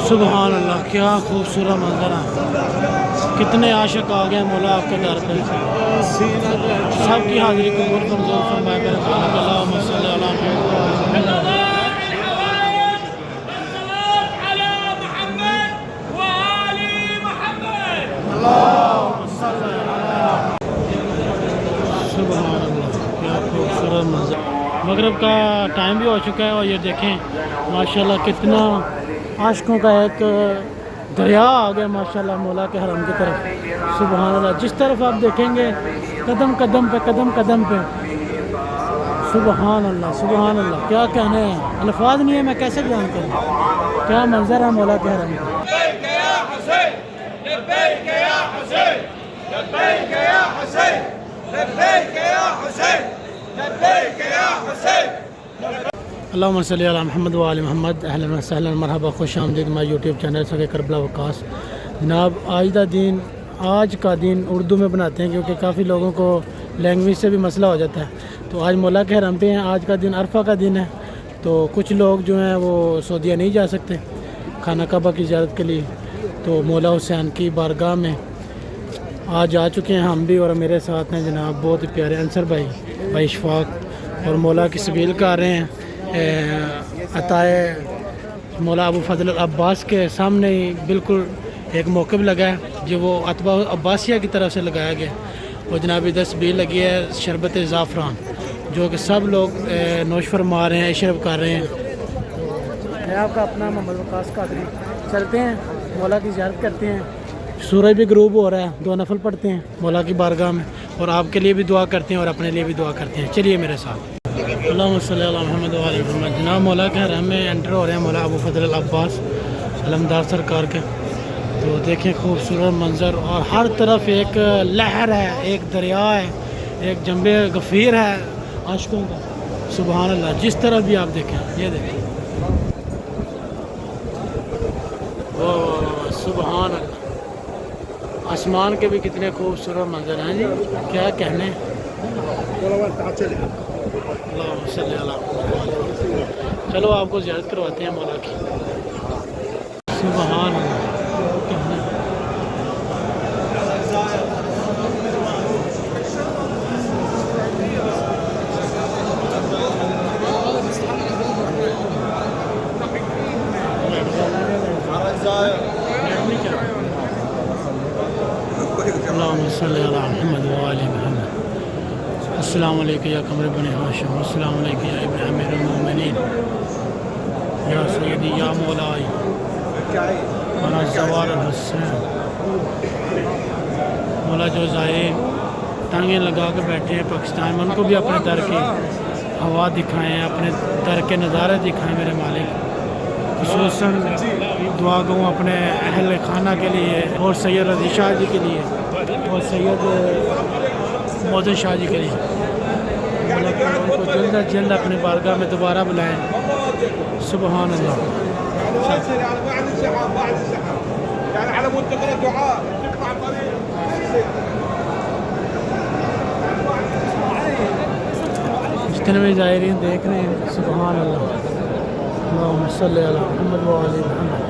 सुबहान अल्लाह, क्या खूबसूरत मंजर है। कितने आशिक आ गए मौला आपके दर पे। सबकी हाजिरी कबूल मंजूर फरमाए मेरे मालिक। अल्लाहुम्मा सल्ली अला मुहम्मद। सुबहान अल्लाह, क्या खूबसूरत मंजर। मगरिब का टाइम भी हो चुका है और ये देखें माशाल्लाह कितना आशिकों का एक दरिया आ गया माशाल्लाह मौला के हरम की तरफ। सुबहान अल्लाह, जिस तरफ आप देखेंगे कदम कदम पे कदम कदम पे सुबहान अल्लाह सुबहान अल्लाह। क्या कहने हैं, अल्फाज नहीं है, मैं कैसे बयान करूँ क्या मंजर है मौला के हरम का। अल्लाहुम्मा सल्ली अला मुहम्मद व आले मोहम्मद। अहलन व सहलन मरहबा, खुश आमदीद माय यूट्यूब चैनल से करबला वकास। जनाब आज का दिन उर्दू में बनाते हैं क्योंकि काफ़ी लोगों को लैंग्वेज से भी मसला हो जाता है। तो आज मौला के हरम पे हैं। आज का दिन अरफा का दिन है, तो कुछ लोग जो हैं वो सऊदीया नहीं जा सकते खाना काबा की ज़ियारत के लिए। तो मौला हुसैन की बारगाह में आज आ चुके हैं हम भी, और मेरे साथ हैं जनाब बहुत ही प्यारे अंसर भाई इशफाक, और मौला की सबील कर रहे हैं। अताए मौला अबू फजल अब्बास के सामने ही बिल्कुल एक मौक़िफ़ लगा है जो वो अतबा अब्बासिया की तरफ से लगाया गया, और जनाब इधर सबील लगी है शरबत ज़ाफ़रान जो कि सब लोग नोश फरमा रहे हैं, इशरब कर रहे हैं। मैं आपका अपना मोहम्मद वकास कादरी, चलते हैं मौला की ज़ियारत करते हैं। सूरज भी गरूब हो रहा है, 2 नफल पढ़ते हैं मौला की बारगाह में, और आपके लिए भी दुआ करते हैं और अपने लिए भी दुआ करते हैं। चलिए मेरे साथ। अल्लाहुम्मा सल्ली अला मुहम्मद व आले मोहम्मद। जनाब मौला के हरम में एंटर हो रहे हैं मौला अबू फजल अब्बास अलमदार सरकार के। तो देखें खूबसूरत मंज़र, और हर तरफ एक लहर है, एक दरिया है, एक जंबे गफ़ीर है आशिकों का। सुबहान अल्लाह, जिस तरफ भी आप देखें, ये देखें वाह सुबहान अल्लाह। आसमान के भी कितने खूबसूरत मंज़र हैं जी, क्या कहने। चलो आपको ज़ियारत करवाते हैं मौला की। सुबहान अल्लाह। अस्सलामु अलैकुम या कमर बने हाशिम, अस्सलामु अलैकुम या इब्न अमीरुल मोमिनीन, या सय्यदी या मौलाई मौला ज़वार हुसैन। मौला जो ज़ाहिर टांगें लगा के बैठे हैं पाकिस्तान में, उनको भी अपने दर की हवा दिखाएँ, अपने दर के नज़ारे दिखाएँ मेरे मालिक। खुसूसन दुआ गूँ अपने अहल खाना के लिए, और सैयद रज़ी शाह जी के लिए, और सैयद मौजूद शाह जी के लिए। उनको जल्द अज जल्द अपने बारगाह में दोबारा बुलाएँ। सुबहान अल्लाह। जितने भी ज़ायरीन देख रहे हैं सुबहान अल्लाह। अल्लाहुम्मा सल्ली अला मुहम्मद व आले मोहम्मद।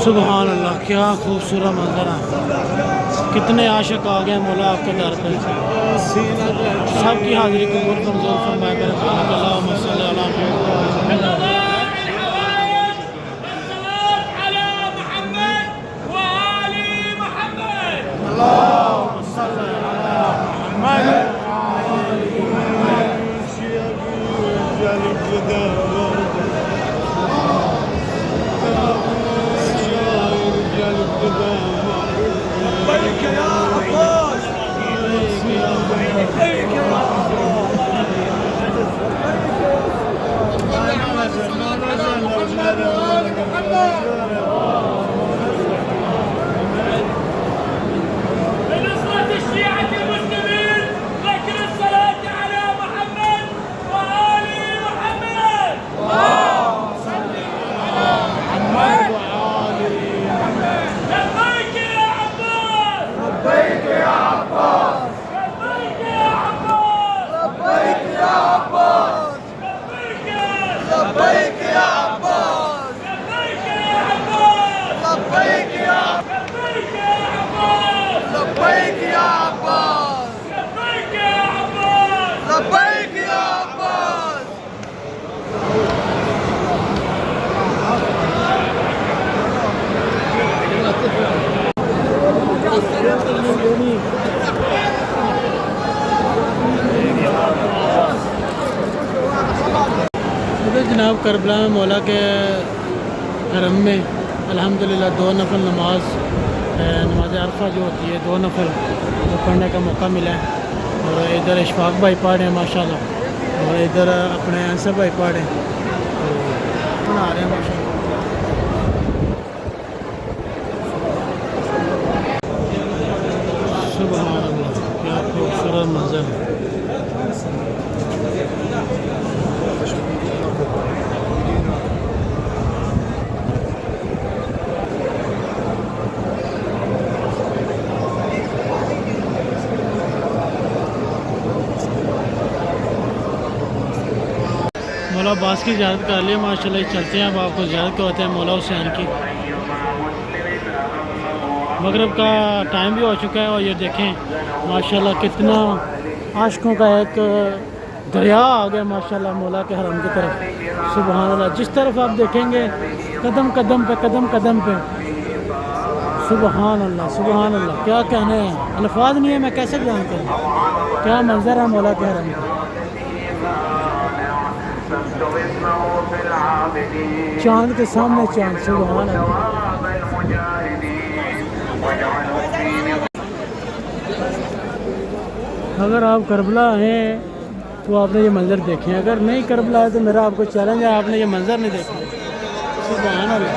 सुभान अल्लाह, क्या खूबसूरत मंजर है। कितने आशिक आ गए मौला आपके दर पे। सबकी हाजिरी कबूल मंजूर फरमाए मेरे अल्लाहुम्मा सल्ली अला मुहम्मद। जनाब करबला में मौला के हरम में अल्हम्दुलिल्लाह 2 नफल नमाज अरफा जो होती है 2 नफल वो पढ़ने का मौका मिला है। और इधर इशफाक भाई पढ़े हैं माशाल्लाह, और इधर अपने अंसर भाई पढ़े हैं, तो बना रहे हैं माशाल्लाह। सुभान अल्लाह, क्या खूबसूरत मंजर है। मौला अब्बास की ज़ियारत कर लिया माशाल्लाह। चलते हैं अब आपको ज़ियारत करवाते हैं मौला हुसैन की। मगरिब का टाइम भी हो चुका है और ये देखें माशाल्लाह कितना आशिकों का एक दरिया आ गया माशाल्लाह मौला के हरम की तरफ। सुभान अल्लाह, जिस तरफ आप देखेंगे कदम कदम पे सुभान अल्लाह सुभान अल्लाह, क्या कहने हैं, अल्फाज नहीं है, मैं कैसे बयान करूँ क्या मंजर है मौला के हरम का। चांद के सामने चांद, सुभान अल्लाह। अगर आप करबला हैं तो आपने ये मंज़र देखे, अगर नहीं करबला है तो मेरा आपको चैलेंज है, आपने ये मंज़र नहीं देखा। सुभान अल्लाह।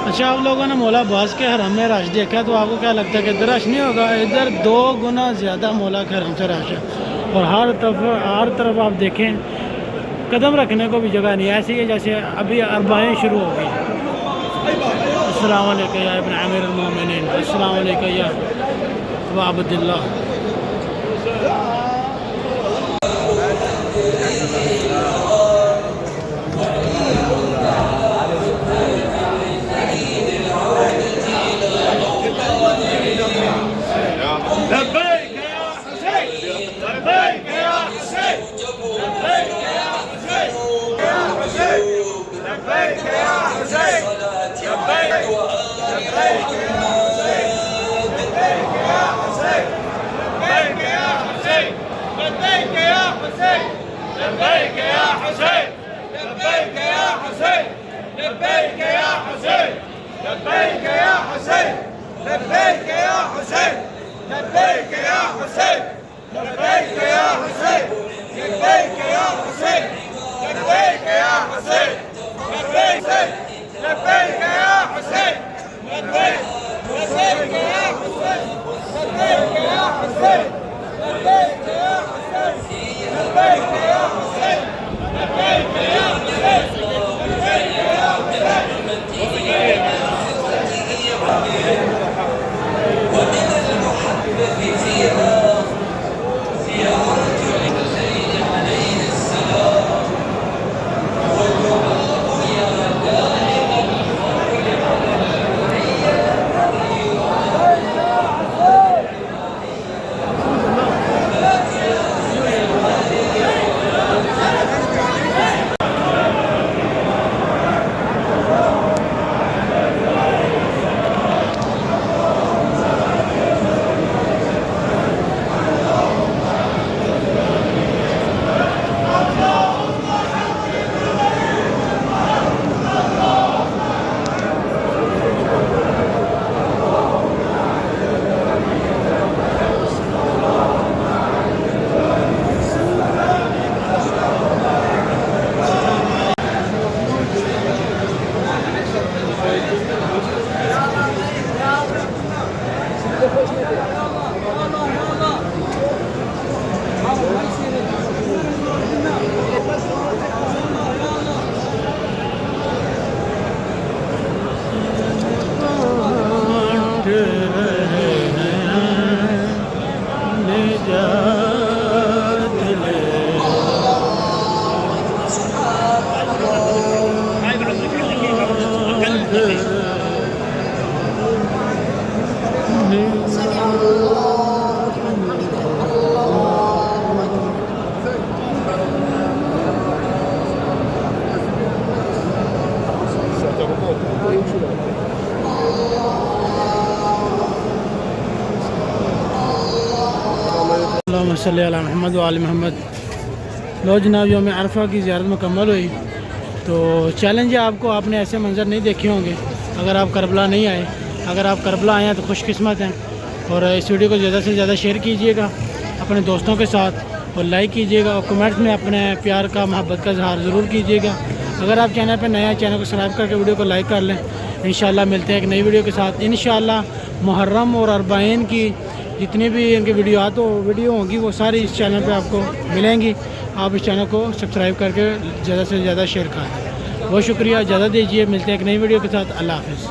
अच्छा, आप लोगों ने मौला अब्बास के हरम में रश देखा तो आपको क्या लगता है कि इधर रश नहीं होगा? इधर 2 गुना ज़्यादा मौला के हरम से रश है। और हर तरफ आप देखें कदम रखने को भी जगह नहीं, ऐसी है जैसे अभी अरबाएँ शुरू हो गई। अस्सलाम वालेकुम या इब्न अमीरुल मोमिनीन, अस्सलाम वालेकुम या अबा अब्दुल्लाह। لبيك يا حسين لبيك يا حسين لبيك يا حسين لبيك يا حسين لبيك يا حسين لبيك يا حسين لبيك يا حسين لبيك يا حسين يا حسين لبيك لبيك يا حسين لبيك لبيك يا حسين لبيك يا حسين لبيك يا حسين لبيك يا حسين لبيك يا حسين لبيك يا ومن المحبب فيها زيارة الحسين عليه السلام والدعاء يا دائم الفضل على अल्लाहुम्मा सल्ली अला मोहम्मद व आले मोहम्मद। लो जनाब, यौम अरफा की ज़ियारत मुकम्मल हुई। तो चैलेंज है आपको, आपने ऐसे मंज़र नहीं देखे होंगे अगर आप करबला नहीं आए। अगर आप करबला आए हैं तो खुशकिस्मत हैं। और इस वीडियो को ज़्यादा से ज़्यादा शेयर कीजिएगा अपने दोस्तों के साथ और लाइक कीजिएगा और कमेंट्स में अपने प्यार का मोहब्बत का इजहार ज़रूर कीजिएगा। अगर आप चैनल पर नया चैनल को सब्सक्राइब करके वीडियो को लाइक कर लें। इंशाल्लाह मिलते हैं एक नई वीडियो के साथ। इंशाल्लाह मुहर्रम और अरबाइन की जितनी भी इनकी वीडियो होंगी वो सारी इस चैनल पे आपको मिलेंगी। आप इस चैनल को सब्सक्राइब करके ज़्यादा से ज़्यादा शेयर करें। बहुत शुक्रिया, इजाज़त दीजिए। मिलते हैं एक नई वीडियो के साथ। अल्लाह हाफ़िज़।